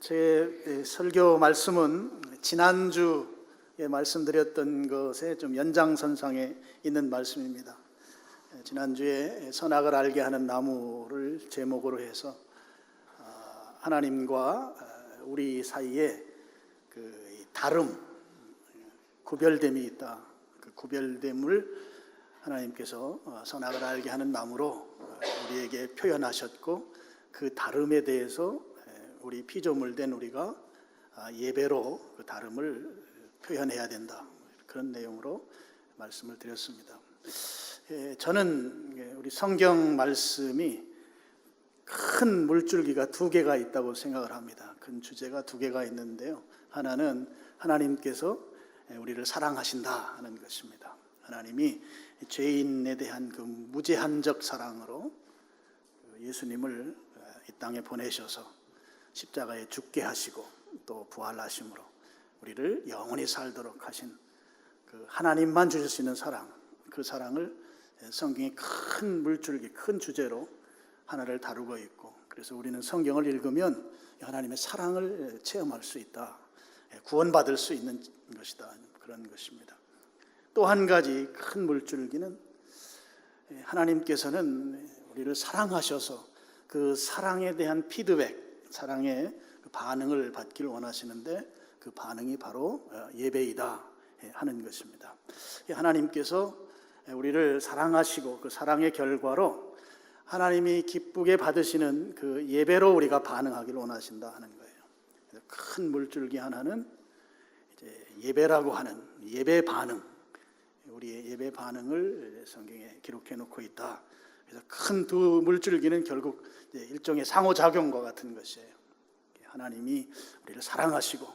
제 설교 말씀은 지난주에 말씀드렸던 것의 좀 연장선상에 있는 말씀입니다. 지난주에 선악을 알게 하는 나무를 제목으로 해서 하나님과 우리 사이에 그 다름, 구별됨이 있다. 그 구별됨을 하나님께서 선악을 알게 하는 나무로 우리에게 표현하셨고, 그 다름에 대해서 우리 피조물된 우리가 예배로 그 다름을 표현해야 된다. 그런 내용으로 말씀을 드렸습니다. 저는 우리 성경 말씀이 큰 물줄기가 두 개가 있다고 생각을 합니다. 큰 주제가 두 개가 있는데요. 하나는 하나님께서 우리를 사랑하신다 하는 것입니다. 하나님이 죄인에 대한 그 무제한적 사랑으로 예수님을 이 땅에 보내셔서 십자가에 죽게 하시고 또 부활하심으로 우리를 영원히 살도록 하신 그 하나님만 주실 수 있는 사랑, 그 사랑을 성경이 큰 물줄기, 큰 주제로 하나를 다루고 있고, 그래서 우리는 성경을 읽으면 하나님의 사랑을 체험할 수 있다, 구원받을 수 있는 것이다, 그런 것입니다. 또 한 가지 큰 물줄기는 하나님께서는 우리를 사랑하셔서 그 사랑에 대한 피드백, 사랑의 반응을 받기를 원하시는데, 그 반응이 바로 예배이다 하는 것입니다. 하나님께서 우리를 사랑하시고 그 사랑의 결과로 하나님이 기쁘게 받으시는 그 예배로 우리가 반응하기를 원하신다 하는 거예요. 큰 물줄기 하나는 이제 예배라고 하는 예배 반응, 우리의 예배 반응을 성경에 기록해 놓고 있다. 그래서 큰 두 물줄기는 결국 일종의 상호작용과 같은 것이에요. 하나님이 우리를 사랑하시고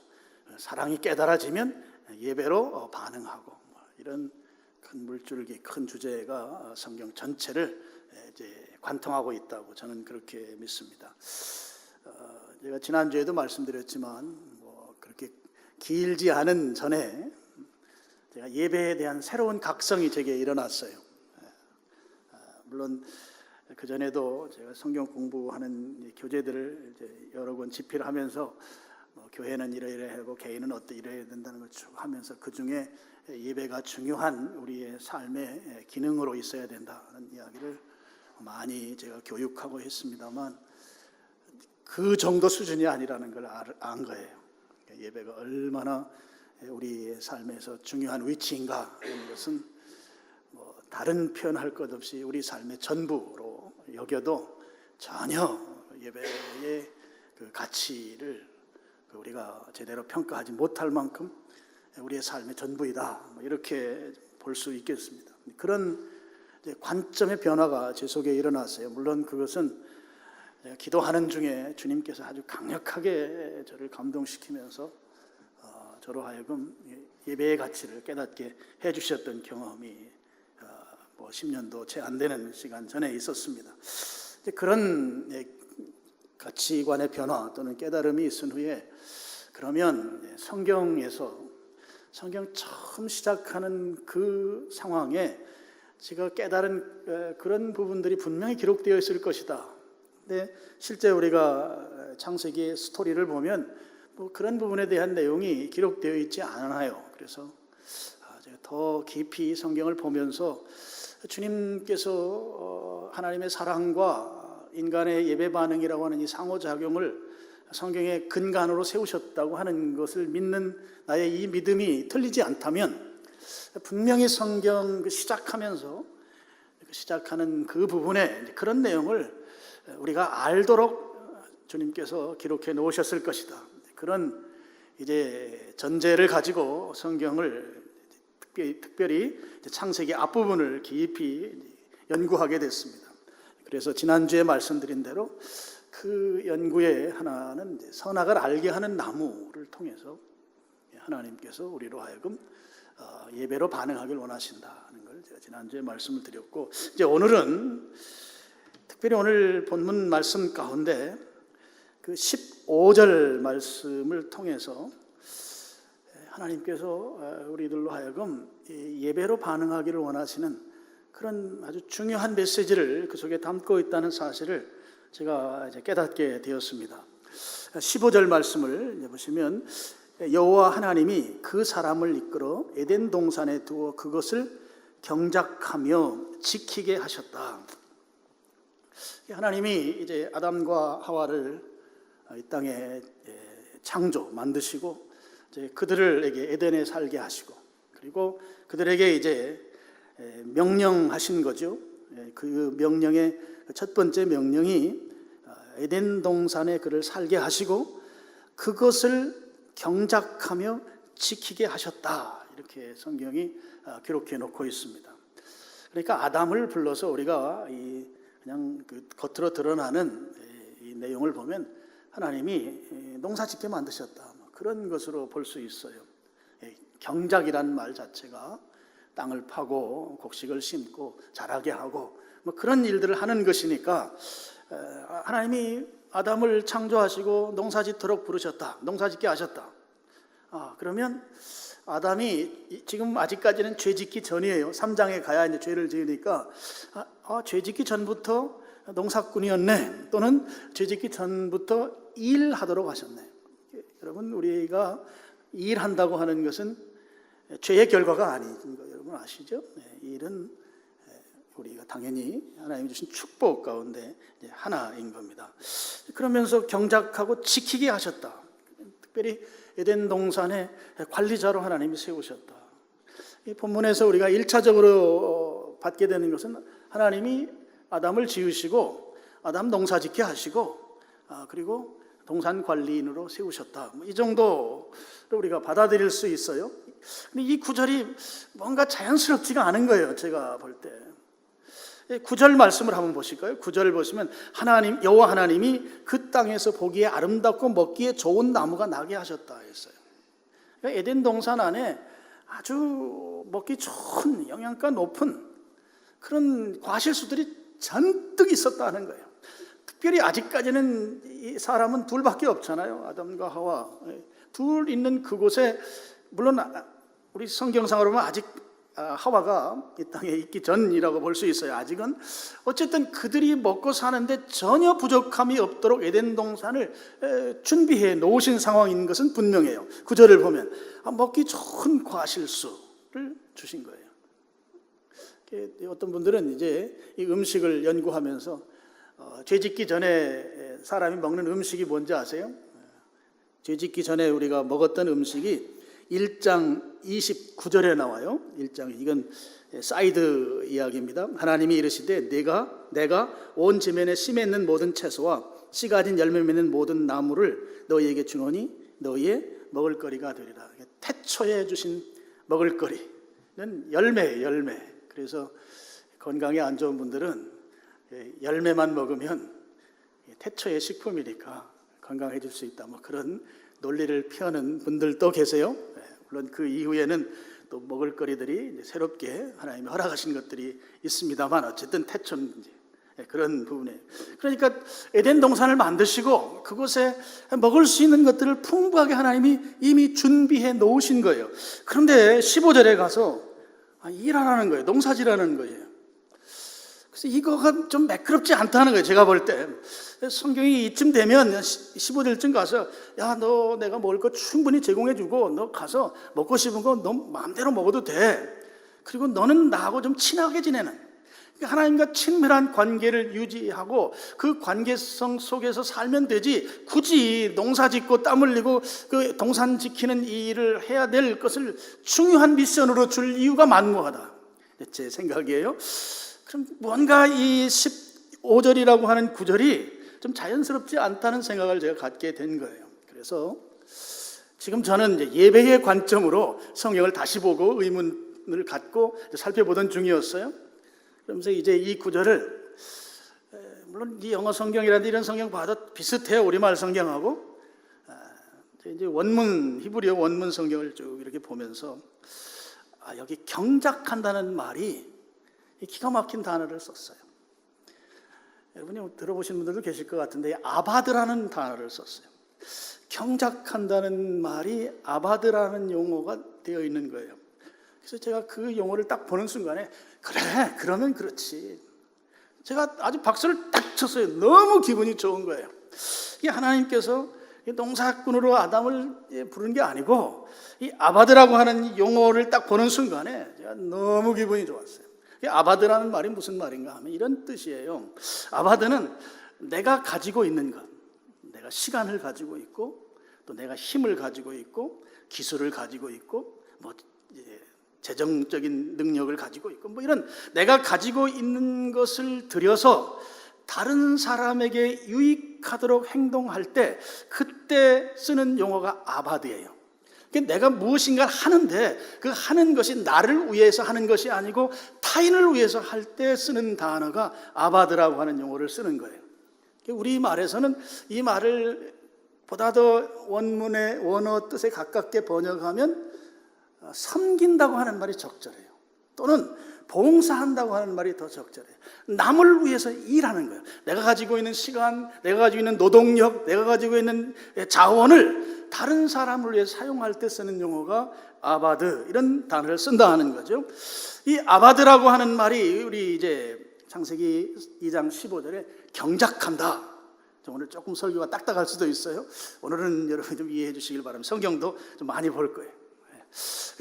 사랑이 깨달아지면 예배로 반응하고, 이런 큰 물줄기, 큰 주제가 성경 전체를 이제 관통하고 있다고 저는 그렇게 믿습니다. 제가 지난주에도 말씀드렸지만 그렇게 길지 않은 전에 제가 예배에 대한 새로운 각성이 제게 일어났어요. 물론 그 전에도 제가 성경 공부하는 교재들을 이제 여러 권 집필을 하면서 교회는 이러이러 하고 개인은 이래야 된다는 걸 쭉 하면서 그 중에 예배가 중요한 우리의 삶의 기능으로 있어야 된다는 이야기를 많이 제가 교육하고 했습니다만, 그 정도 수준이 아니라는 걸 안 거예요. 예배가 얼마나 우리의 삶에서 중요한 위치인가 하는 것은 다른 표현할 것 없이 우리 삶의 전부로 여겨도 전혀 예배의 그 가치를 우리가 제대로 평가하지 못할 만큼 우리의 삶의 전부이다, 이렇게 볼 수 있겠습니다. 그런 관점의 변화가 제 속에 일어났어요. 물론 그것은 기도하는 중에 주님께서 아주 강력하게 저를 감동시키면서 저로 하여금 예배의 가치를 깨닫게 해주셨던 경험이 10년도 채 안 되는 시간 전에 있었습니다. 그런 가치관의 변화 또는 깨달음이 있은 후에, 그러면 성경에서 성경 처음 시작하는 그 상황에 제가 깨달은 그런 부분들이 분명히 기록되어 있을 것이다. 근데 실제 우리가 창세기 스토리를 보면 그런 부분에 대한 내용이 기록되어 있지 않아요. 그래서 제가 더 깊이 성경을 보면서 주님께서 하나님의 사랑과 인간의 예배 반응이라고 하는 이 상호작용을 성경의 근간으로 세우셨다고 하는 것을 믿는 나의 이 믿음이 틀리지 않다면, 분명히 성경 시작하면서 시작하는 그 부분에 그런 내용을 우리가 알도록 주님께서 기록해 놓으셨을 것이다. 그런 이제 전제를 가지고 성경을 특별히 창세기 앞부분을 깊이 연구하게 됐습니다. 그래서 지난주에 말씀드린 대로 그 연구의 하나는 선악을 알게 하는 나무를 통해서 하나님께서 우리로 하여금 예배로 반응하길 원하신다는 걸 제가 지난주에 말씀을 드렸고, 이제 오늘은 특별히 오늘 본문 말씀 가운데 그 15절 말씀을 통해서 하나님께서 우리들로 하여금 예배로 반응하기를 원하시는 그런 아주 중요한 메시지를 그 속에 담고 있다는 사실을 제가 이제 깨닫게 되었습니다. 15절 말씀을 보시면 여호와 하나님이 그 사람을 이끌어 에덴 동산에 두어 그것을 경작하며 지키게 하셨다. 하나님이 이제 아담과 하와를 이 땅에 창조 만드시고 이제 그들에게 에덴에 살게 하시고 그리고 그들에게 이제 명령하신 거죠. 그 명령의 첫 번째 명령이 에덴 동산에 그를 살게 하시고 그것을 경작하며 지키게 하셨다. 이렇게 성경이 기록해 놓고 있습니다. 그러니까 아담을 불러서 우리가 그냥 그 겉으로 드러나는 이 내용을 보면 하나님이 농사짓게 만드셨다. 그런 것으로 볼 수 있어요. 경작이란 말 자체가 땅을 파고 곡식을 심고 자라게 하고 그런 일들을 하는 것이니까 하나님이 아담을 창조하시고 농사짓도록 부르셨다. 농사짓게 하셨다. 그러면 아담이 지금 아직까지는 죄짓기 전이에요. 3장에 가야 이제 죄를 지으니까 죄짓기 전부터 농사꾼이었네. 또는 죄짓기 전부터 일하도록 하셨네. 여러분 우리가 일한다고 하는 것은 죄의 결과가 아닌 거 여러분 아시죠? 일은 우리가 당연히 하나님이 주신 축복 가운데 하나인 겁니다. 그러면서 경작하고 지키게 하셨다. 특별히 에덴 동산의 관리자로 하나님이 세우셨다. 이 본문에서 우리가 1차적으로 받게 되는 것은 하나님이 아담을 지으시고 아담 농사짓게 하시고 그리고 동산 관리인으로 세우셨다. 이 정도로 우리가 받아들일 수 있어요. 근데 이 구절이 뭔가 자연스럽지가 않은 거예요. 제가 볼 때. 9절 말씀을 한번 보실까요? 9절을 보시면 여호와 하나님이 그 땅에서 보기에 아름답고 먹기에 좋은 나무가 나게 하셨다 했어요. 그러니까 에덴 동산 안에 아주 먹기 좋은 영양가 높은 그런 과실수들이 잔뜩 있었다는 거예요. 특별히 아직까지는 이 사람은 둘밖에 없잖아요. 아담과 하와 둘 있는 그곳에 물론 우리 성경상으로 보면 아직 하와가 이 땅에 있기 전이라고 볼 수 있어요. 아직은 어쨌든 그들이 먹고 사는데 전혀 부족함이 없도록 에덴 동산을 준비해 놓으신 상황인 것은 분명해요. 구절을 보면 먹기 좋은 과실수를 주신 거예요. 어떤 분들은 이제 이 음식을 연구하면서 죄짓기 전에 사람이 먹는 음식이 뭔지 아세요? 죄짓기 전에 우리가 먹었던 음식이 1장 29절에 나와요. 1장 이건 사이드 이야기입니다. 하나님이 이르시되 내가 온 지면에 씨 맺는 모든 채소와 씨 가진 열매 맺는 모든 나무를 너희에게 주노니 너희의 먹을거리가 되리라. 태초에 주신 먹을거리는 열매. 그래서 건강에 안 좋은 분들은 열매만 먹으면 태초의 식품이니까 건강해질 수 있다. 그런 논리를 펴는 분들도 계세요. 물론 그 이후에는 또 먹을거리들이 새롭게 하나님이 허락하신 것들이 있습니다만 어쨌든 태초는 그런 부분이에요. 그러니까 에덴 동산을 만드시고 그곳에 먹을 수 있는 것들을 풍부하게 하나님이 이미 준비해 놓으신 거예요. 그런데 15절에 가서 일하라는 거예요. 농사지라는 거예요. 그래서 이거가 좀 매끄럽지 않다는 거예요. 제가 볼 때 성경이 이쯤 되면 15절쯤 가서 너 내가 먹을 거 충분히 제공해 주고 너 가서 먹고 싶은 거 너 마음대로 먹어도 돼. 그리고 너는 나하고 좀 친하게 지내는 하나님과 친밀한 관계를 유지하고 그 관계성 속에서 살면 되지 굳이 농사짓고 땀 흘리고 그 동산 지키는 일을 해야 될 것을 중요한 미션으로 줄 이유가 만무하다. 제 생각이에요. 그럼 뭔가 이 15절이라고 하는 구절이 좀 자연스럽지 않다는 생각을 제가 갖게 된 거예요. 그래서 지금 저는 이제 예배의 관점으로 성경을 다시 보고 의문을 갖고 살펴보던 중이었어요. 그러면서 이제 이 구절을 물론 이 영어 성경이라든지 이런 성경 봐도 비슷해요. 우리말 성경하고 이제 원문 히브리어 원문 성경을 쭉 이렇게 보면서 여기 경작한다는 말이 기가 막힌 단어를 썼어요. 여러분이 들어보신 분들도 계실 것 같은데 아바드라는 단어를 썼어요. 경작한다는 말이 아바드라는 용어가 되어 있는 거예요. 그래서 제가 그 용어를 딱 보는 순간에 그래 그러면 그렇지. 제가 아주 박수를 딱 쳤어요. 너무 기분이 좋은 거예요. 이 하나님께서 농사꾼으로 아담을 부른 게 아니고 이 아바드라고 하는 용어를 딱 보는 순간에 제가 너무 기분이 좋았어요. 아바드라는 말이 무슨 말인가 하면 이런 뜻이에요. 아바드는 내가 가지고 있는 것, 내가 시간을 가지고 있고 또 내가 힘을 가지고 있고 기술을 가지고 있고 뭐 재정적인 능력을 가지고 있고 뭐 이런 내가 가지고 있는 것을 들여서 다른 사람에게 유익하도록 행동할 때 그때 쓰는 용어가 아바드예요. 내가 무엇인가를 하는데 그 하는 것이 나를 위해서 하는 것이 아니고 타인을 위해서 할 때 쓰는 단어가 아바드라고 하는 용어를 쓰는 거예요. 우리 말에서는 이 말을 보다 더 원문의 원어 뜻에 가깝게 번역하면 섬긴다고 하는 말이 적절해요. 또는 봉사한다고 하는 말이 더 적절해요. 남을 위해서 일하는 거예요. 내가 가지고 있는 시간, 내가 가지고 있는 노동력, 내가 가지고 있는 자원을 다른 사람을 위해 사용할 때 쓰는 용어가 아바드, 이런 단어를 쓴다 하는 거죠. 이 아바드라고 하는 말이 우리 이제 창세기 2장 15절에 경작한다. 오늘 조금 설교가 딱딱할 수도 있어요. 오늘은 여러분 좀 이해해 주시길 바랍니다. 성경도 좀 많이 볼 거예요.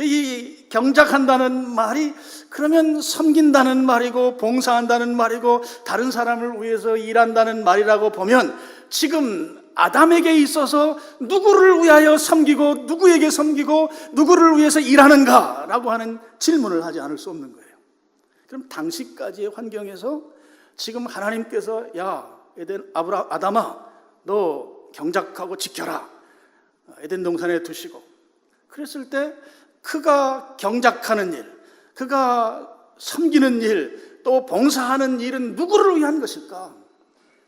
이 경작한다는 말이 그러면 섬긴다는 말이고 봉사한다는 말이고 다른 사람을 위해서 일한다는 말이라고 보면 지금 아담에게 있어서 누구를 위하여 섬기고 누구에게 섬기고 누구를 위해서 일하는가라고 하는 질문을 하지 않을 수 없는 거예요. 그럼 당시까지의 환경에서 지금 하나님께서 야 아담아 너 경작하고 지켜라, 에덴 동산에 두시고, 그랬을 때 그가 경작하는 일, 그가 섬기는 일, 또 봉사하는 일은 누구를 위한 것일까?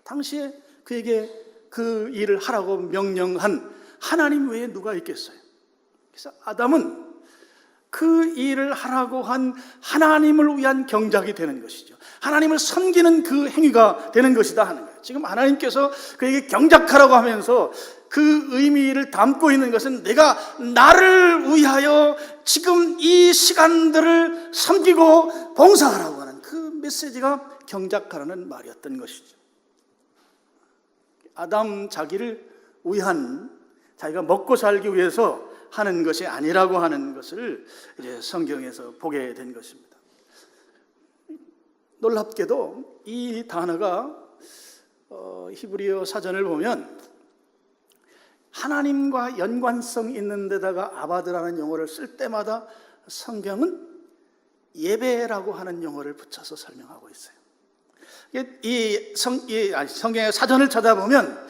당시에 그에게 그 일을 하라고 명령한 하나님 외에 누가 있겠어요? 그래서 아담은 그 일을 하라고 한 하나님을 위한 경작이 되는 것이죠. 하나님을 섬기는 그 행위가 되는 것이다 하는 거예요. 지금 하나님께서 그에게 경작하라고 하면서 그 의미를 담고 있는 것은 내가 나를 위하여 지금 이 시간들을 섬기고 봉사하라고 하는 그 메시지가 경작하라는 말이었던 것이죠. 아담 자기를 위한, 자기가 먹고 살기 위해서 하는 것이 아니라고 하는 것을 이제 성경에서 보게 된 것입니다. 놀랍게도 이 단어가 히브리어 사전을 보면 하나님과 연관성 있는 데다가 아바드라는 용어를 쓸 때마다 성경은 예배라고 하는 용어를 붙여서 설명하고 있어요. 성경의 사전을 찾아보면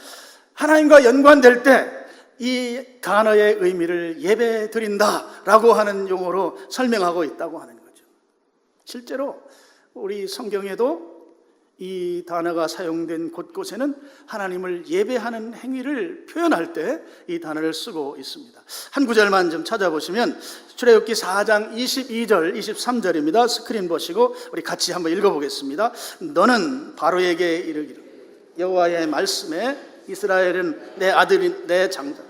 하나님과 연관될 때 이 단어의 의미를 예배 드린다라고 하는 용어로 설명하고 있다고 하는 거죠. 실제로 우리 성경에도 이 단어가 사용된 곳곳에는 하나님을 예배하는 행위를 표현할 때 이 단어를 쓰고 있습니다. 한 구절만 좀 찾아보시면 출애굽기 4장 22절 23절입니다. 스크린 보시고 우리 같이 한번 읽어보겠습니다. 너는 바로에게 이르기를 여호와의 말씀에 이스라엘은 내 아들인 내 장자.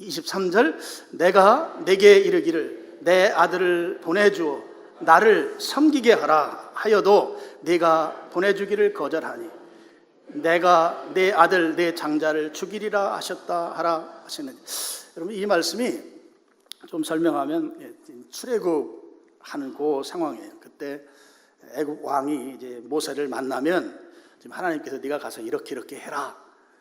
23절 내가 내게 이르기를 내 아들을 보내주어 나를 섬기게 하라 하여도 네가 보내주기를 거절하니 내가 내 아들 내 장자를 죽이리라 하셨다 하라 하시는지. 여러분 이 말씀이 좀 설명하면 출애굽하는 그 상황이에요. 그때 애굽 왕이 이제 모세를 만나면 지금 하나님께서 네가 가서 이렇게 해라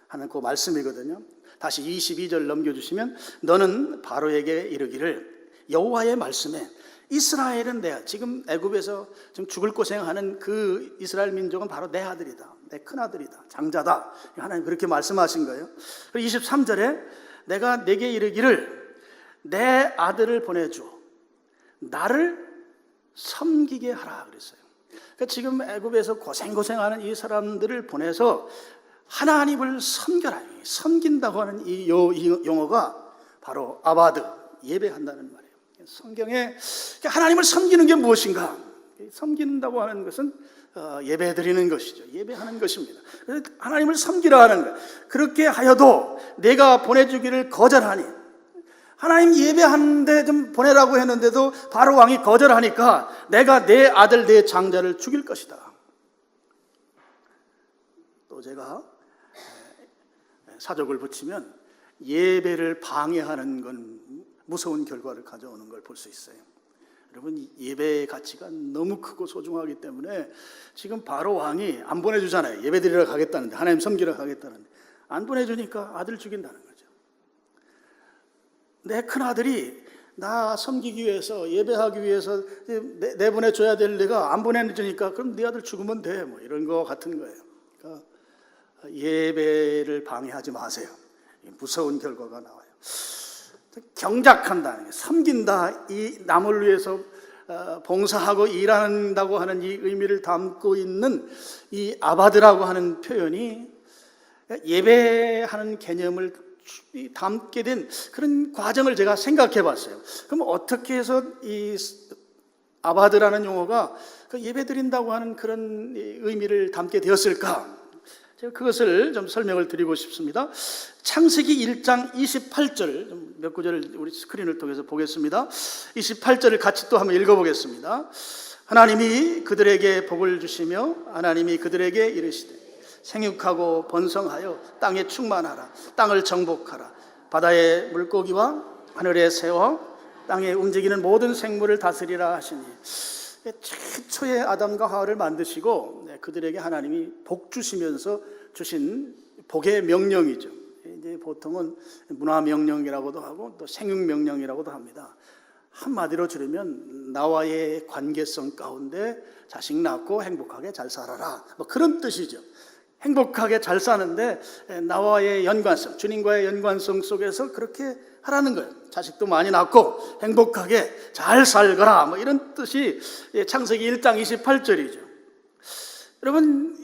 하는 그 말씀이거든요. 다시 22절 넘겨주시면 너는 바로에게 이르기를 여호와의 말씀에 이스라엘은 내가 지금 애굽에서 지금 죽을 고생하는 그 이스라엘 민족은 바로 내 아들이다, 내 큰아들이다, 장자다. 하나님 그렇게 말씀하신 거예요. 그리고 23절에 내가 내게 이르기를 내 아들을 보내줘 나를 섬기게 하라 그랬어요. 그러니까 지금 애굽에서 고생하는 이 사람들을 보내서 하나님을 섬겨라, 섬긴다고 하는 이 용어가 바로 아바드, 예배한다는 말이에요. 성경에 하나님을 섬기는 게 무엇인가? 섬긴다고 하는 것은 예배 드리는 것이죠. 예배하는 것입니다. 그래서 하나님을 섬기라 하는 거예요. 그렇게 하여도 내가 보내주기를 거절하니, 하나님 예배하는데 좀 보내라고 했는데도 바로 왕이 거절하니까 내가 내 아들 내 장자를 죽일 것이다. 또 제가 사족을 붙이면 예배를 방해하는 건 무서운 결과를 가져오는 걸 볼 수 있어요. 여러분, 예배의 가치가 너무 크고 소중하기 때문에 지금 바로 왕이 안 보내주잖아요. 예배 드리러 가겠다는데, 하나님 섬기러 가겠다는데 안 보내주니까 아들 죽인다는 거죠. 내 큰아들이 나 섬기기 위해서, 예배하기 위해서 내보내줘야 될 내가 안 보내주니까 그럼 네 아들 죽으면 돼, 뭐 이런 거 같은 거예요. 그러니까 예배를 방해하지 마세요. 무서운 결과가 나와요. 경작한다, 섬긴다, 이 남을 위해서 봉사하고 일한다고 하는 이 의미를 담고 있는 이 아바드라고 하는 표현이 예배하는 개념을 담게 된 그런 과정을 제가 생각해 봤어요. 그럼 어떻게 해서 이 아바드라는 용어가 예배 드린다고 하는 그런 의미를 담게 되었을까? 제가 그것을 좀 설명을 드리고 싶습니다. 창세기 1장 28절 몇 구절을 우리 스크린을 통해서 보겠습니다. 28절을 같이 또 한번 읽어보겠습니다. 하나님이 그들에게 복을 주시며 하나님이 그들에게 이르시되 생육하고 번성하여 땅에 충만하라. 땅을 정복하라. 바다의 물고기와 하늘의 새와 땅에 움직이는 모든 생물을 다스리라 하시니, 최초의 아담과 하와를 만드시고 그들에게 하나님이 복 주시면서 주신 복의 명령이죠. 이제 보통은 문화 명령이라고도 하고 또 생육 명령이라고도 합니다. 한마디로 줄이면 나와의 관계성 가운데 자식 낳고 행복하게 잘 살아라, 뭐 그런 뜻이죠. 행복하게 잘 사는데 나와의 연관성, 주님과의 연관성 속에서 그렇게 하라는 거예요. 자식도 많이 낳고 행복하게 잘 살거라, 뭐 이런 뜻이 창세기 1장 28절이죠. 여러분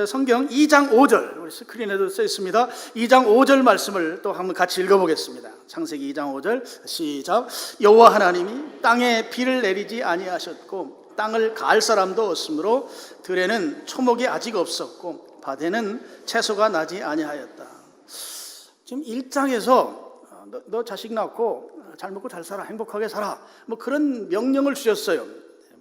성경 2장 5절, 우리 스크린에도 써 있습니다. 2장 5절 말씀을 또 한번 같이 읽어보겠습니다. 창세기 2장 5절 시작. 여호와 하나님이 땅에 비를 내리지 아니하셨고 땅을 갈 사람도 없으므로 들에는 초목이 아직 없었고 밭에는 채소가 나지 아니하였다. 지금 1장에서 너 자식 낳고 잘 먹고 잘 살아, 행복하게 살아, 뭐 그런 명령을 주셨어요.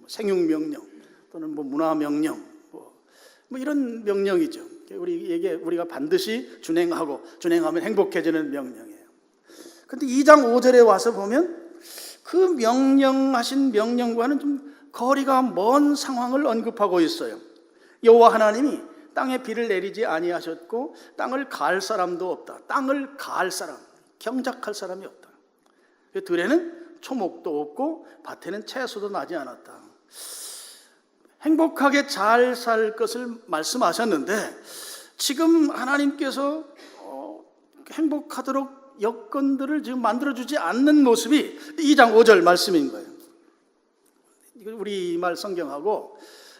생육 명령 또는 뭐 문화 명령, 뭐 이런 명령이죠. 우리가 반드시 준행하면 행복해지는 명령이에요. 그런데 2장 5절에 와서 보면 그 명령하신 명령과는 좀 거리가 먼 상황을 언급하고 있어요. 여호와 하나님이 땅에 비를 내리지 아니하셨고 땅을 갈 사람도 없다. 땅을 갈 사람, 경작할 사람이 없다. 들에는 초목도 없고 밭에는 채소도 나지 않았다. 행복하게 잘 살 것을 말씀하셨는데 지금 하나님께서 행복하도록 여건들을 지금 만들어주지 않는 모습이 2장 5절 말씀인 거예요. 우리말 성경하고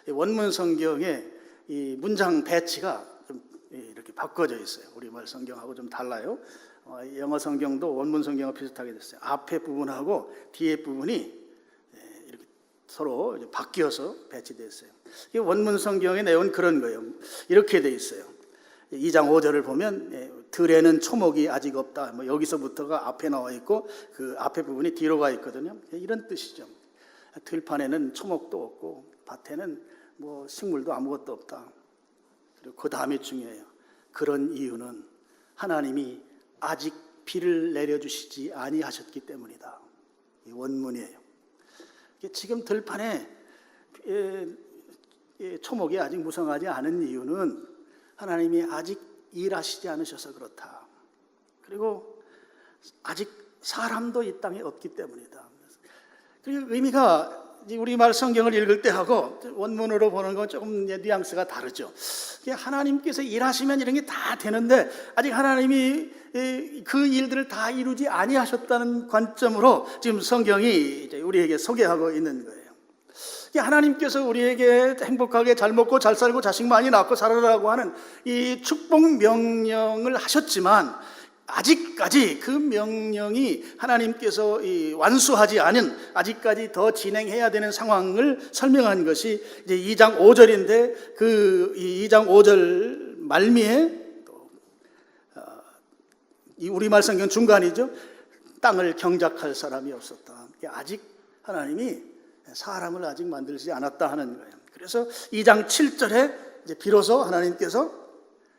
원문 성경의 이 문장 배치가 좀 이렇게 바꿔져 있어요. 우리말 성경하고 좀 달라요. 영어 성경도 원문 성경과 비슷하게 됐어요. 앞에 부분하고 뒤에 부분이 이렇게 서로 바뀌어서 배치되어 있어요. 원문 성경의 내용은 그런 거예요. 이렇게 돼 있어요. 2장 5절을 보면 들에는 초목이 아직 없다. 뭐 여기서부터가 앞에 나와 있고 그 앞에 부분이 뒤로 가 있거든요. 이런 뜻이죠. 들판에는 초목도 없고 밭에는 뭐 식물도 아무것도 없다. 그리고 그 다음이 중요해요. 그런 이유는 하나님이 아직 비를 내려주시지 아니하셨기 때문이다. 이 원문이에요. 지금 들판에 초목이 아직 무성하지 않은 이유는 하나님이 아직 일하시지 않으셔서 그렇다. 그리고 아직 사람도 이 땅에 없기 때문이다. 그리고 의미가 우리말 성경을 읽을 때 하고 원문으로 보는 건 조금 뉘앙스가 다르죠. 하나님께서 일하시면 이런 게 다 되는데 아직 하나님이 그 일들을 다 이루지 아니하셨다는 관점으로 지금 성경이 우리에게 소개하고 있는 거예요. 하나님께서 우리에게 행복하게 잘 먹고 잘 살고 자식 많이 낳고 살아라고 하는 이 축복 명령을 하셨지만 아직까지 그 명령이 하나님께서 완수하지 않은, 아직까지 더 진행해야 되는 상황을 설명한 것이 이제 2장 5절인데 그 2장 5절 말미에 이 우리말 성경 중간이죠. 땅을 경작할 사람이 없었다. 아직 하나님이 사람을 아직 만들지 않았다 하는 거예요. 그래서 2장 7절에 이제 비로소 하나님께서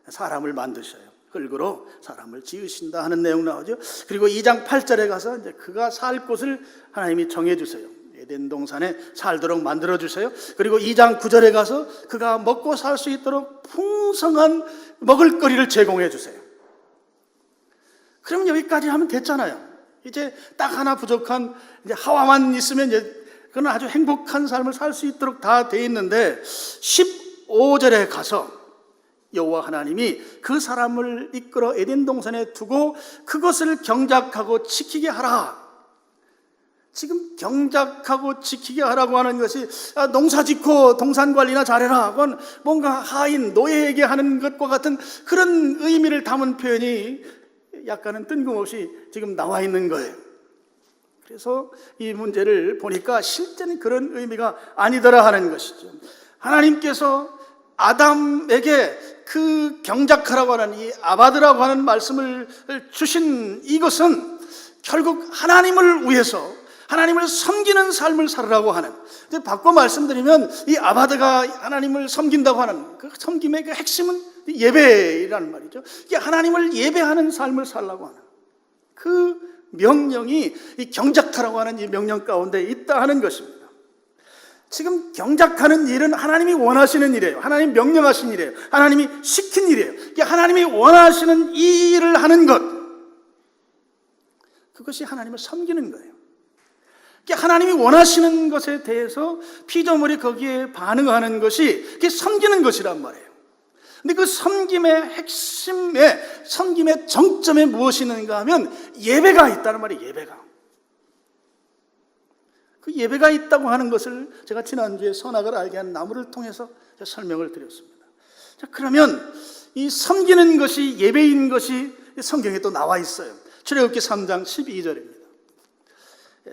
사람을 만드셔요. 흙으로 사람을 지으신다 하는 내용 나오죠. 그리고 2장 8절에 가서 이제 그가 살 곳을 하나님이 정해 주세요. 에덴 동산에 살도록 만들어 주세요. 그리고 2장 9절에 가서 그가 먹고 살 수 있도록 풍성한 먹을거리를 제공해 주세요. 그럼 여기까지 하면 됐잖아요. 이제 딱 하나 부족한 이제 하와만 있으면 이제 그건 아주 행복한 삶을 살 수 있도록 다 돼 있는데 15절에 가서 여호와 하나님이 그 사람을 이끌어 에덴 동산에 두고 그것을 경작하고 지키게 하라. 지금 경작하고 지키게 하라고 하는 것이 농사 짓고 동산 관리나 잘해라, 그건 뭔가 하인 노예에게 하는 것과 같은 그런 의미를 담은 표현이 약간은 뜬금없이 지금 나와 있는 거예요. 그래서 이 문제를 보니까 실제는 그런 의미가 아니더라 하는 것이죠. 하나님께서 아담에게 그 경작하라고 하는 이 아바드라고 하는 말씀을 주신 이것은 결국 하나님을 위해서 하나님을 섬기는 삶을 살으라고 하는, 바꿔 말씀드리면 이 아바드가 하나님을 섬긴다고 하는 그 섬김의 그 핵심은 예배라는 말이죠. 이게 하나님을 예배하는 삶을 살라고 하는 그 명령이 이 경작하라고 하는 이 명령 가운데 있다 하는 것입니다. 지금 경작하는 일은 하나님이 원하시는 일이에요. 하나님 명령하신 일이에요. 하나님이 시킨 일이에요. 이게 하나님이 원하시는 이 일을 하는 것, 그것이 하나님을 섬기는 거예요. 하나님이 원하시는 것에 대해서 피조물이 거기에 반응하는 것이 그게 섬기는 것이란 말이에요. 근데 그 섬김의 핵심에, 섬김의 정점에 무엇이 있는가 하면 예배가 있다는 말이에요. 예배가. 그 예배가 있다고 하는 것을 제가 지난주에 선악을 알게 한 나무를 통해서 설명을 드렸습니다. 자, 그러면 이 섬기는 것이 예배인 것이 성경에 또 나와 있어요. 출애굽기 3장 12절입니다.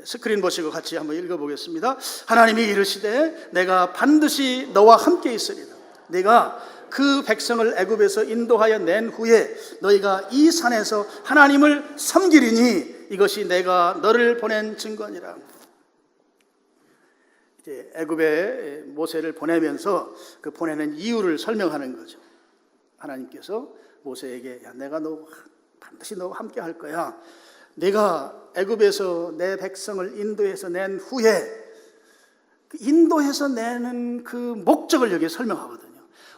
스크린 보시고 같이 한번 읽어보겠습니다. 하나님이 이르시되 내가 반드시 너와 함께 있으리라. 내가 그 백성을 애굽에서 인도하여 낸 후에 너희가 이 산에서 하나님을 섬기리니 이것이 내가 너를 보낸 증거니라. 이제 애굽에 모세를 보내면서 그 보내는 이유를 설명하는 거죠. 하나님께서 모세에게 야, 내가 너 반드시 너와 함께 할 거야. 내가 애굽에서 내 백성을 인도해서 낸 후에 인도해서 내는 그 목적을 여기에 설명하거든요.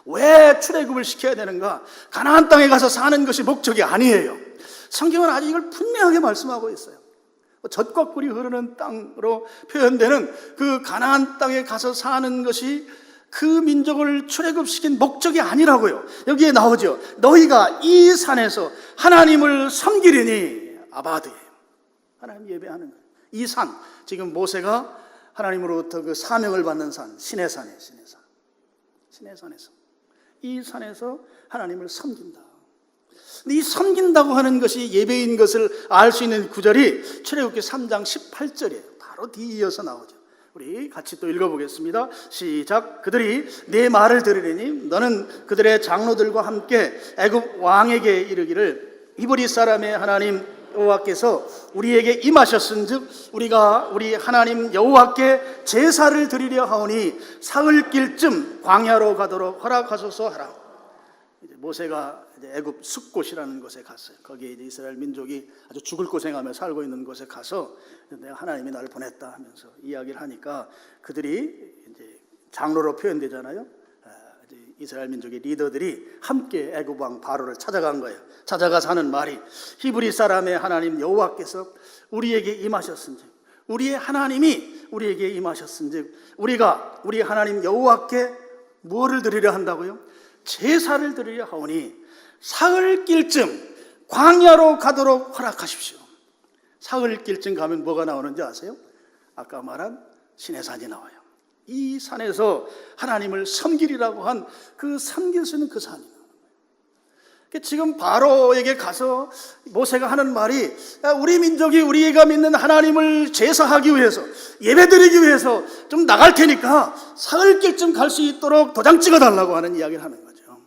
왜 출애굽을 시켜야 되는가? 가나안 땅에 가서 사는 것이 목적이 아니에요. 성경은 아주 이걸 분명하게 말씀하고 있어요. 젖과 꿀이 흐르는 땅으로 표현되는 그 가나안 땅에 가서 사는 것이 그 민족을 출애굽시킨 목적이 아니라고요. 여기에 나오죠. 너희가 이 산에서 하나님을 섬기리니 아바드예요. 하나님 예배하는 거예요. 이 산, 지금 모세가 하나님으로부터 그 사명을 받는 산, 시내산이에요. 시내산. 시내산에서 이 산에서 하나님을 섬긴다. 이 섬긴다고 하는 것이 예배인 것을 알 수 있는 구절이 출애굽기 3장 18절이에요. 바로 뒤이어서 나오죠. 우리 같이 또 읽어보겠습니다. 시작. 그들이 네 말을 들으리니 너는 그들의 장로들과 함께 애굽 왕에게 이르기를 히브리 사람의 하나님 여호와께서 우리에게 임하셨은즉 우리가 우리 하나님 여호와께 제사를 드리려 하오니 사흘길쯤 광야로 가도록 허락하소서 하라. 이제 모세가 이제 애굽 숲곳이라는 곳에 갔어요. 거기에 이제 이스라엘 민족이 아주 죽을 고생하며 살고 있는 곳에 가서 내가 하나님이 나를 보냈다 하면서 이야기를 하니까 그들이 이제 장로로 표현되잖아요. 이제 이스라엘 민족의 리더들이 함께 애굽 왕 바로를 찾아간 거예요. 찾아가서 하는 말이 히브리 사람의 하나님 여호와께서 우리에게 임하셨은즉 우리의 하나님이 우리에게 임하셨은즉 우리가 우리 하나님 여호와께 무엇을 드리려 한다고요? 제사를 드리려 하오니 사흘길쯤 광야로 가도록 허락하십시오. 사흘길쯤 가면 뭐가 나오는지 아세요? 아까 말한 시내산이 나와요. 이 산에서 하나님을 섬기리라고 한 그 섬길 수 있는 그 산이에요. 지금 바로에게 가서 모세가 하는 말이 우리 민족이 우리가 믿는 하나님을 제사하기 위해서 예배드리기 위해서 좀 나갈 테니까 사흘길쯤 갈 수 있도록 도장 찍어달라고 하는 이야기를 하는 거죠.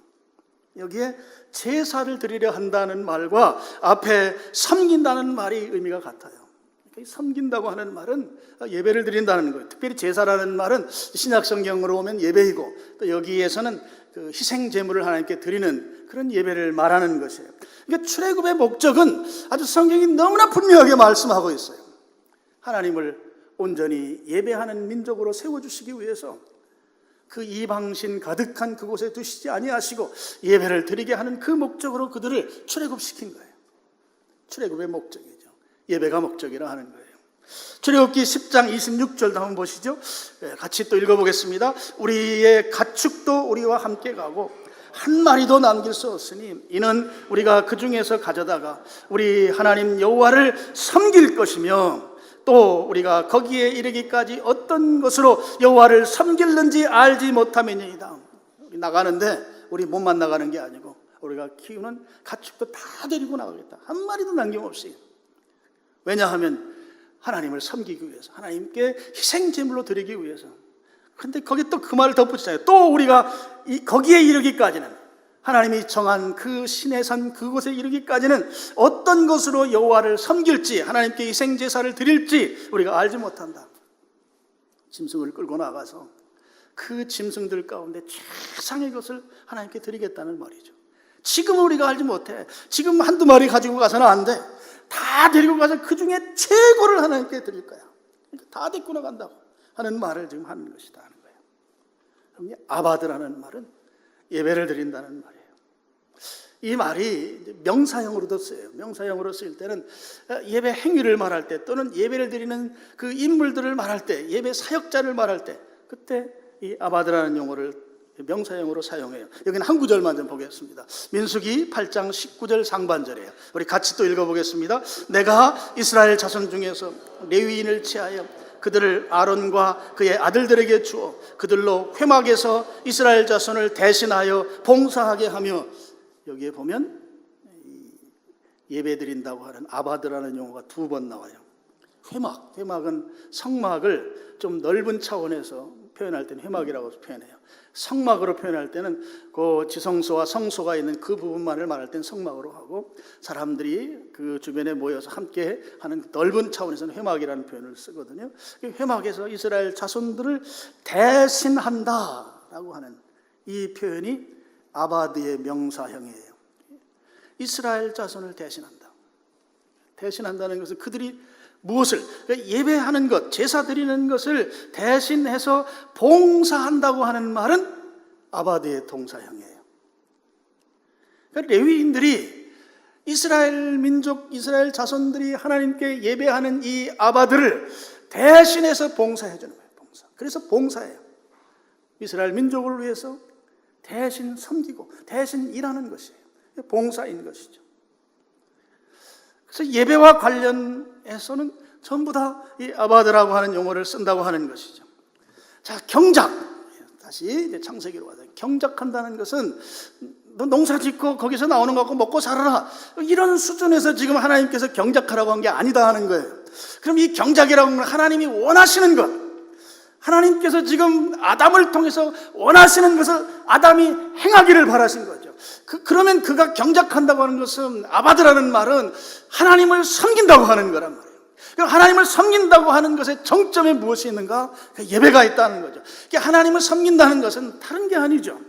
여기에 제사를 드리려 한다는 말과 앞에 섬긴다는 말이 의미가 같아요. 섬긴다고 하는 말은 예배를 드린다는 거예요. 특별히 제사라는 말은 신약 성경으로 오면 예배이고, 또 여기에서는 그 희생 제물을 하나님께 드리는 그런 예배를 말하는 것이에요. 그러니까 출애굽의 목적은 아주 성경이 너무나 분명하게 말씀하고 있어요. 하나님을 온전히 예배하는 민족으로 세워주시기 위해서 그 이방신 가득한 그곳에 두시지 아니하시고 예배를 드리게 하는 그 목적으로 그들을 출애굽시킨 거예요. 출애굽의 목적이죠. 예배가 목적이라 하는 거예요. 출애굽기 10장 26절도 한번 보시죠. 같이 또 읽어보겠습니다. 우리의 가축도 우리와 함께 가고 한 마리도 남길 수 없으니 이는 우리가 그 중에서 가져다가 우리 하나님 여호와를 섬길 것이며 또 우리가 거기에 이르기까지 어떤 것으로 여호와를 섬길는지 알지 못함이니이다. 나가는데 우리 몸만 나가는 게 아니고 우리가 키우는 가축도 다 데리고 나가겠다. 한 마리도 남김없이. 왜냐하면 하나님을 섬기기 위해서, 하나님께 희생제물로 드리기 위해서. 근데 거기 또 그 말을 덧붙이잖아요. 또 우리가 거기에 이르기까지는, 하나님이 정한 그 신의 산 그곳에 이르기까지는 어떤 것으로 여호와를 섬길지, 하나님께 희생제사를 드릴지 우리가 알지 못한다. 짐승을 끌고 나가서 그 짐승들 가운데 최상의 것을 하나님께 드리겠다는 말이죠. 지금 우리가 알지 못해. 지금 한두 마리 가지고 가서는 안 돼. 다 데리고 가서 그 중에 최고를 하나님께 드릴 거야. 그러니까 다 데리고 나간다고 하는 말을 지금 하는 것이다 하는 거예요. 그럼 아바드라는 말은 예배를 드린다는 말이에요. 이 말이 명사형으로도 쓰여요. 명사형으로 쓰일 때는 예배 행위를 말할 때, 또는 예배를 드리는 그 인물들을 말할 때, 예배 사역자를 말할 때, 그때 이 아바드라는 용어를 명사형으로 사용해요. 여기는 한 구절만 좀 보겠습니다. 민수기 8장 19절 상반절이에요. 우리 같이 또 읽어보겠습니다. 내가 이스라엘 자손 중에서 레위인을 취하여 그들을 아론과 그의 아들들에게 주어 그들로 회막에서 이스라엘 자손을 대신하여 봉사하게 하며, 여기에 보면 예배 드린다고 하는 아바드라는 용어가 두 번 나와요. 회막은 성막을 좀 넓은 차원에서 표현할 때는 회막이라고 표현해요. 성막으로 표현할 때는 그 지성소와 성소가 있는 그 부분만을 말할 때는 성막으로 하고, 사람들이 그 주변에 모여서 함께 하는 넓은 차원에서는 회막이라는 표현을 쓰거든요. 회막에서 이스라엘 자손들을 대신한다라고 하는 이 표현이 아바드의 명사형이에요. 이스라엘 자손을 대신한다. 대신한다는 것은 그들이 무엇을, 예배하는 것, 제사 드리는 것을 대신해서 봉사한다고 하는 말은 아바드의 동사형이에요. 그러니까 레위인들이 이스라엘 민족, 이스라엘 자손들이 하나님께 예배하는 이 아바드를 대신해서 봉사해 주는 거예요. 봉사. 그래서 봉사해요. 이스라엘 민족을 위해서 대신 섬기고 대신 일하는 것이에요. 봉사인 것이죠. 그래서 예배와 관련해서는 전부 다 이 아바드라고 하는 용어를 쓴다고 하는 것이죠. 자, 경작. 다시 이제 창세기로 가자. 경작한다는 것은 너 농사 짓고 거기서 나오는 거 갖고 먹고 살아라, 이런 수준에서 지금 하나님께서 경작하라고 한 게 아니다 하는 거예요. 그럼 이 경작이라고 하는 건 하나님이 원하시는 것, 하나님께서 지금 아담을 통해서 원하시는 것을 아담이 행하기를 바라신 거죠. 그러면 그가 경작한다고 하는 것은, 아바드라는 말은 하나님을 섬긴다고 하는 거란 말이에요. 하나님을 섬긴다고 하는 것의 정점에 무엇이 있는가? 예배가 있다는 거죠. 하나님을 섬긴다는 것은 다른 게 아니죠.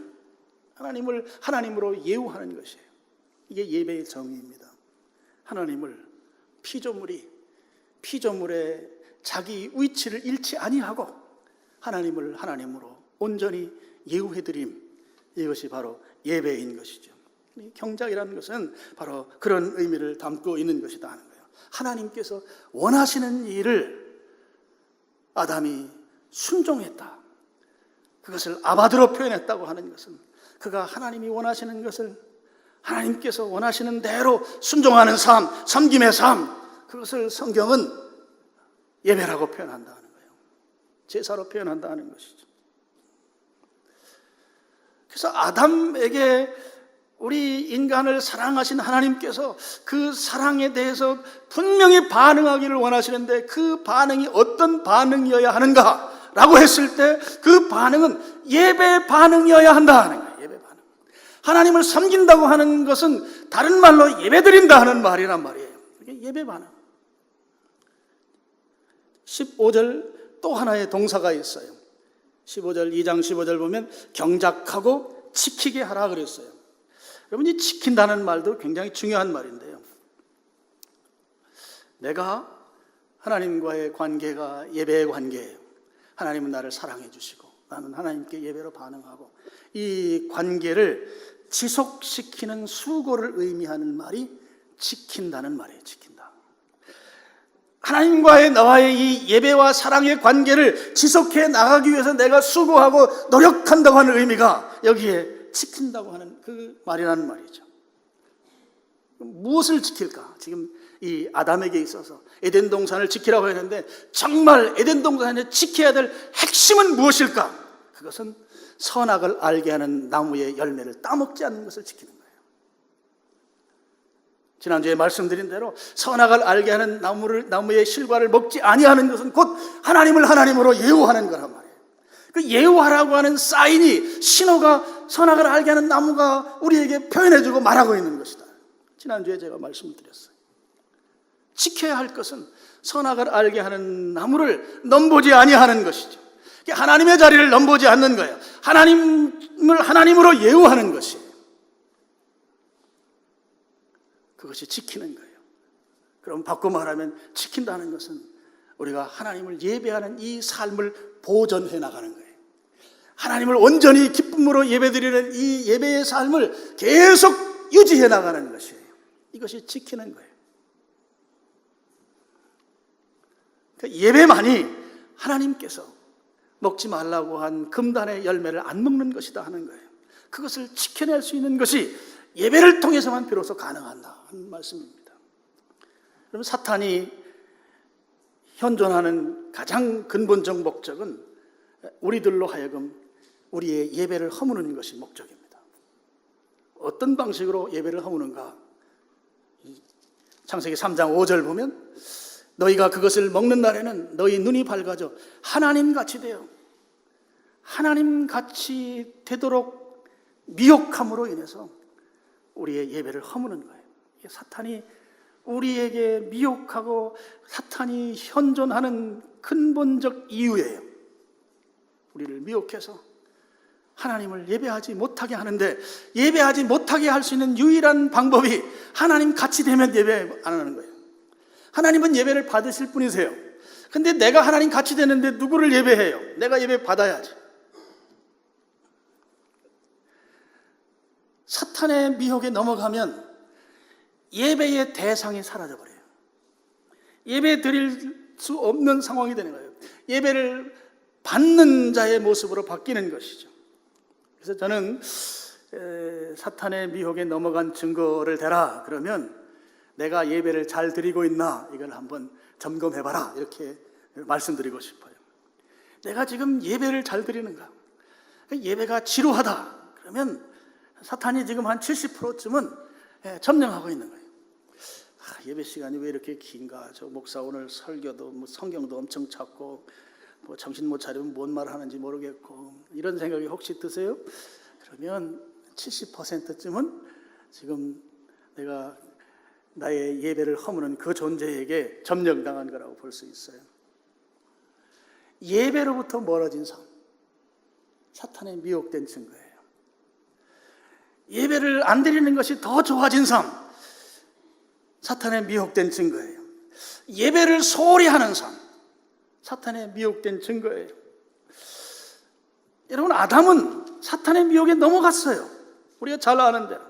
하나님을 하나님으로 예우하는 것이에요. 이게 예배의 정의입니다. 하나님을 피조물의 자기 위치를 잃지 아니하고 하나님을 하나님으로 온전히 예우해드림, 이것이 바로 예배인 것이죠. 경작이라는 것은 바로 그런 의미를 담고 있는 것이다 하는 거예요. 하나님께서 원하시는 일을 아담이 순종했다, 그것을 아바드로 표현했다고 하는 것은, 그가 하나님이 원하시는 것을 하나님께서 원하시는 대로 순종하는 삶, 섬김의 삶, 그것을 성경은 예배라고 표현한다는 거예요. 제사로 표현한다는 것이죠. 그래서 아담에게, 우리 인간을 사랑하신 하나님께서 그 사랑에 대해서 분명히 반응하기를 원하시는데, 그 반응이 어떤 반응이어야 하는가라고 했을 때 그 반응은 예배 반응이어야 한다 하는 거예요. 예배 반응. 하나님을 섬긴다고 하는 것은 다른 말로 예배드린다 하는 말이란 말이에요. 이게 예배 반응. 15절 또 하나의 동사가 있어요. 15절, 2장 15절 보면 경작하고 지키게 하라 그랬어요. 여러분, 이 지킨다는 말도 굉장히 중요한 말인데요. 내가 하나님과의 관계가 예배의 관계예요. 하나님은 나를 사랑해 주시고 나는 하나님께 예배로 반응하고, 이 관계를 지속시키는 수고를 의미하는 말이 지킨다는 말이에요. 지킨다. 하나님과의 나와의 이 예배와 사랑의 관계를 지속해 나가기 위해서 내가 수고하고 노력한다고 하는 의미가 여기에 지킨다고 하는 그 말이라는 말이죠. 무엇을 지킬까? 지금 이 아담에게 있어서 에덴 동산을 지키라고 했는데, 정말 에덴 동산에 지켜야 될 핵심은 무엇일까? 그것은 선악을 알게 하는 나무의 열매를 따먹지 않는 것을 지키는 거예요. 지난주에 말씀드린 대로 선악을 알게 하는 나무의 실과를 먹지 아니하는 것은 곧 하나님을 하나님으로 예우하는 거란 말이에요. 그 예우하라고 하는 사인이, 신호가 선악을 알게 하는 나무가 우리에게 표현해주고 말하고 있는 것이다. 지난주에 제가 말씀을 드렸어요. 지켜야 할 것은 선악을 알게 하는 나무를 넘보지 아니하는 것이죠. 하나님의 자리를 넘보지 않는 거예요. 하나님을 하나님으로 예우하는 것이에요. 그것이 지키는 거예요. 그럼 바꿔 말하면 지킨다는 것은 우리가 하나님을 예배하는 이 삶을 보존해 나가는 거예요. 하나님을 온전히 기쁨으로 예배드리는 이 예배의 삶을 계속 유지해 나가는 것이에요. 이것이 지키는 거예요. 그러니까 예배만이 하나님께서 먹지 말라고 한 금단의 열매를 안 먹는 것이다 하는 거예요. 그것을 지켜낼 수 있는 것이 예배를 통해서만 비로소 가능하다 하는 말씀입니다. 그럼 사탄이 현존하는 가장 근본적 목적은 우리들로 하여금 우리의 예배를 허무는 것이 목적입니다. 어떤 방식으로 예배를 허무는가? 창세기 3장 5절 보면 너희가 그것을 먹는 날에는 너희 눈이 밝아져 하나님같이 되어 하나님같이 되도록 미혹함으로 인해서 우리의 예배를 허무는 거예요. 사탄이 우리에게 미혹하고 사탄이 현존하는 근본적 이유예요. 우리를 미혹해서 하나님을 예배하지 못하게 하는데, 예배하지 못하게 할 수 있는 유일한 방법이 하나님 같이 되면 예배 안 하는 거예요. 하나님은 예배를 받으실 분이세요. 근데 내가 하나님 같이 되는데 누구를 예배해요? 내가 예배 받아야지. 사탄의 미혹에 넘어가면 예배의 대상이 사라져버려요. 예배 드릴 수 없는 상황이 되는 거예요. 예배를 받는 자의 모습으로 바뀌는 것이죠. 그래서 저는 사탄의 미혹에 넘어간 증거를 대라 그러면 내가 예배를 잘 드리고 있나 이걸 한번 점검해봐라 이렇게 말씀드리고 싶어요. 내가 지금 예배를 잘 드리는가? 예배가 지루하다 그러면 사탄이 지금 한 70%쯤은 점령하고 있는 거예요. 예배 시간이 왜 이렇게 긴가? 저 목사 오늘 설교도 성경도 엄청 찾고 정신 못 차리면 뭔 말 하는지 모르겠고 이런 생각이 혹시 드세요? 그러면 70%쯤은 지금 내가 나의 예배를 허무는 그 존재에게 점령당한 거라고 볼 수 있어요. 예배로부터 멀어진 삶, 사탄에 미혹된 증거예요. 예배를 안 드리는 것이 더 좋아진 삶, 사탄에 미혹된 증거예요. 예배를 소홀히 하는 삶, 사탄에 미혹된 증거예요. 여러분, 아담은 사탄의 미혹에 넘어갔어요. 우리가 잘 아는 대로.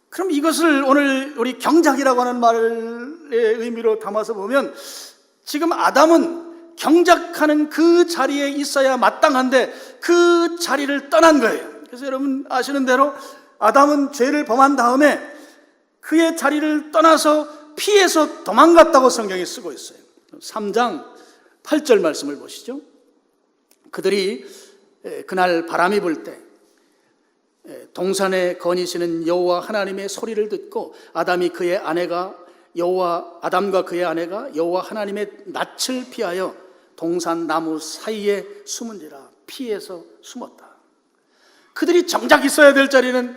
그럼 이것을 오늘 우리 경작이라고 하는 말의 의미로 담아서 보면 지금 아담은 경작하는 그 자리에 있어야 마땅한데 그 자리를 떠난 거예요. 그래서 여러분 아시는 대로 아담은 죄를 범한 다음에 그의 자리를 떠나서 피해서 도망갔다고 성경이 쓰고 있어요. 3장 8절 말씀을 보시죠. 그들이 그날 바람이 불 때 동산에 거니시는 여호와 하나님의 소리를 듣고 아담과 그의 아내가 여호와 하나님의 낯을 피하여 동산 나무 사이에 숨은지라. 피해서 숨었다. 그들이 정작 있어야 될 자리는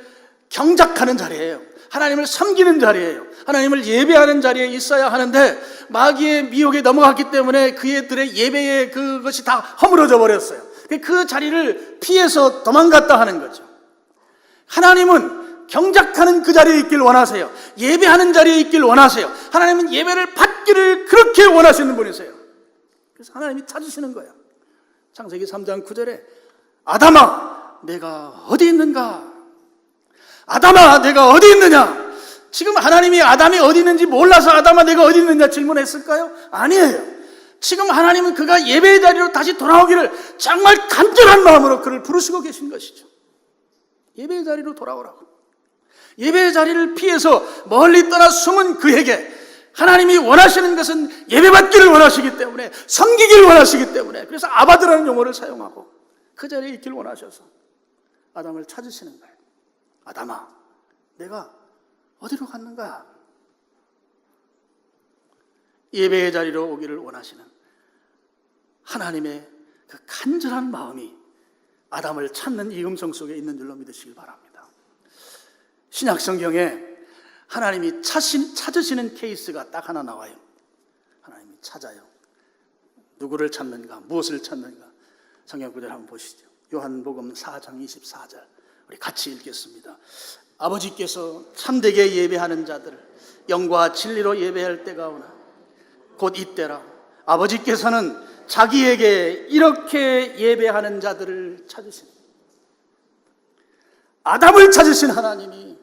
경작하는 자리예요. 하나님을 섬기는 자리예요. 하나님을 예배하는 자리에 있어야 하는데 마귀의 미혹에 넘어갔기 때문에 그들의 예배의 그것이 다 허물어져 버렸어요. 그 자리를 피해서 도망갔다 하는 거죠. 하나님은 경작하는 그 자리에 있길 원하세요. 예배하는 자리에 있길 원하세요. 하나님은 예배를 받기를 그렇게 원하시는 분이세요. 그래서 하나님이 찾으시는 거예요. 창세기 3장 9절에 아담아 내가 어디 있는가? 아담아 내가 어디 있느냐? 지금 하나님이 아담이 어디 있는지 몰라서 아담아 내가 어디 있느냐 질문했을까요? 아니에요. 지금 하나님은 그가 예배의 자리로 다시 돌아오기를 정말 간절한 마음으로 그를 부르시고 계신 것이죠. 예배의 자리로 돌아오라고. 예배의 자리를 피해서 멀리 떠나 숨은 그에게 하나님이 원하시는 것은 예배받기를 원하시기 때문에, 섬기기를 원하시기 때문에, 그래서 아바드라는 용어를 사용하고 그 자리에 있기를 원하셔서 아담을 찾으시는 거예요. 아담아 내가 어디로 갔는가? 예배의 자리로 오기를 원하시는 하나님의 그 간절한 마음이 아담을 찾는 이 음성 속에 있는 줄로 믿으시길 바랍니다. 신약 성경에 하나님이 찾으시는 케이스가 딱 하나 나와요. 하나님이 찾아요. 누구를 찾는가? 무엇을 찾는가? 성경 구절 한번 보시죠. 요한복음 4장 24절 우리 같이 읽겠습니다. 아버지께서 참되게 예배하는 자들을 영과 진리로 예배할 때가 오나 곧 이때라. 아버지께서는 자기에게 이렇게 예배하는 자들을 찾으십니다. 아담을 찾으신 하나님이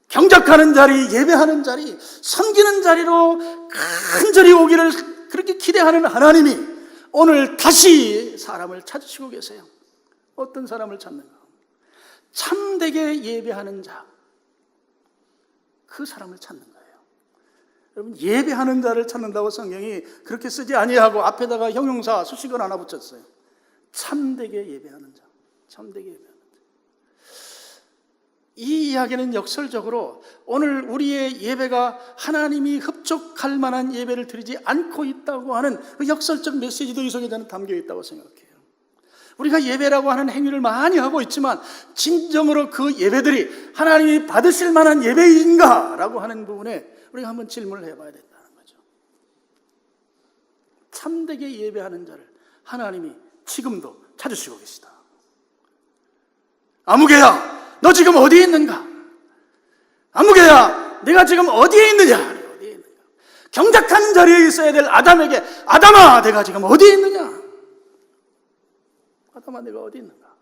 경작하는 자리, 예배하는 자리, 섬기는 자리로 간절히 오기를 그렇게 기대하는 하나님이 오늘 다시 사람을 찾으시고 계세요. 어떤 사람을 찾는가? 참되게 예배하는 자, 그 사람을 찾는 거예요. 여러분, 예배하는 자를 찾는다고 성경이 그렇게 쓰지 아니하고 앞에다가 형용사 수식을 하나 붙였어요. 참되게 예배하는 자, 참되게 예배하는 자. 이 이야기는 역설적으로 오늘 우리의 예배가 하나님이 흡족할 만한 예배를 드리지 않고 있다고 하는 그 역설적 메시지도 이 속에 저는 담겨 있다고 생각해요. 우리가 예배라고 하는 행위를 많이 하고 있지만 진정으로 그 예배들이 하나님이 받으실 만한 예배인가? 라고 하는 부분에 우리가 한번 질문을 해봐야 된다는 거죠. 참되게 예배하는 자를 하나님이 지금도 찾으시고 계시다. 아무개야 너 지금 어디에 있는가? 아무개야 내가 지금 어디에 있느냐? 어디에 있느냐? 경작하는 자리에 있어야 될 아담에게 아담아 내가 지금 어디에 있느냐? 아담아 내가 어디 있는가?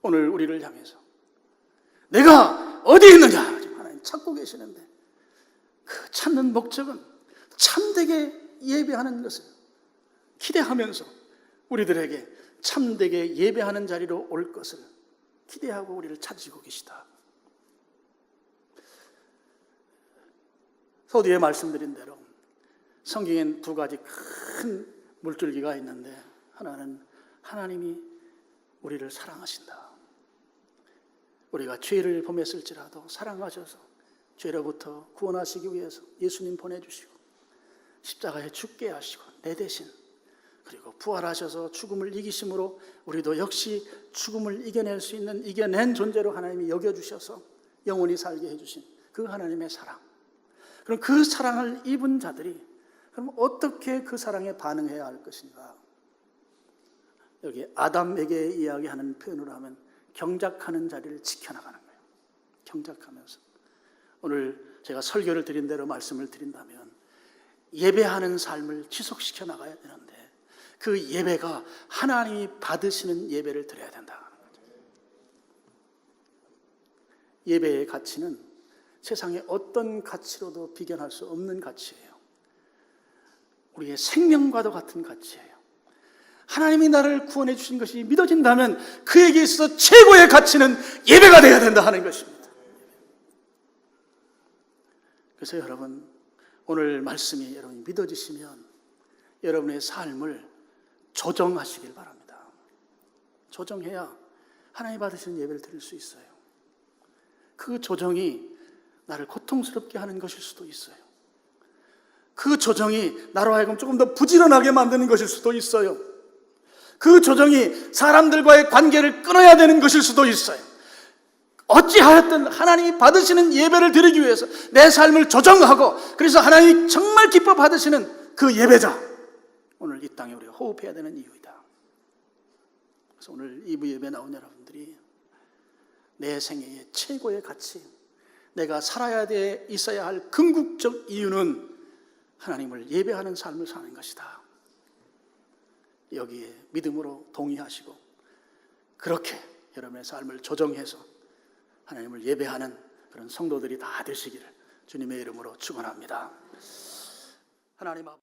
오늘 우리를 향해서 내가 어디 있느냐? 지금 하나님 찾고 계시는데 그 찾는 목적은 참되게 예배하는 것을 기대하면서 우리들에게 참되게 예배하는 자리로 올 것을 기대하고 우리를 찾으시고 계시다. 서두에 말씀드린 대로 성경엔 두 가지 큰 물줄기가 있는데 하나는 하나님이 우리를 사랑하신다. 우리가 죄를 범했을지라도 사랑하셔서 죄로부터 구원하시기 위해서 예수님 보내주시고 십자가에 죽게 하시고 내 대신 그리고 부활하셔서 죽음을 이기심으로 우리도 역시 죽음을 이겨낸 존재로 하나님이 여겨주셔서 영원히 살게 해주신 그 하나님의 사랑. 그럼 그 사랑을 입은 자들이 그럼 어떻게 그 사랑에 반응해야 할 것인가? 여기 아담에게 이야기하는 표현으로 하면 경작하는 자리를 지켜나가는 거예요. 경작하면서. 오늘 제가 설교를 드린 대로 말씀을 드린다면 예배하는 삶을 지속시켜 나가야 되는데 그 예배가 하나님이 받으시는 예배를 드려야 된다는 거죠. 예배의 가치는 세상의 어떤 가치로도 비견할 수 없는 가치예요. 우리의 생명과도 같은 가치예요. 하나님이 나를 구원해 주신 것이 믿어진다면 그에게 있어서 최고의 가치는 예배가 되어야 된다 하는 것입니다. 그래서 여러분 오늘 말씀이 여러분이 믿어지시면 여러분의 삶을 조정하시길 바랍니다. 조정해야 하나님 받으시는 예배를 드릴 수 있어요. 그 조정이 나를 고통스럽게 하는 것일 수도 있어요. 그 조정이 나로 하여금 조금 더 부지런하게 만드는 것일 수도 있어요. 그 조정이 사람들과의 관계를 끊어야 되는 것일 수도 있어요. 어찌하였든 하나님이 받으시는 예배를 드리기 위해서 내 삶을 조정하고, 그래서 하나님이 정말 기뻐 받으시는 그 예배자, 오늘 이 땅에 우리가 호흡해야 되는 이유이다. 그래서 오늘 2부 예배 나온 여러분들이 내 생애의 최고의 가치, 내가 살아야 돼 있어야 할 궁극적 이유는 하나님을 예배하는 삶을 사는 것이다. 여기에 믿음으로 동의하시고 그렇게 여러분의 삶을 조정해서 하나님을 예배하는 그런 성도들이 다 되시기를 주님의 이름으로 축원합니다. 하나님 아버지.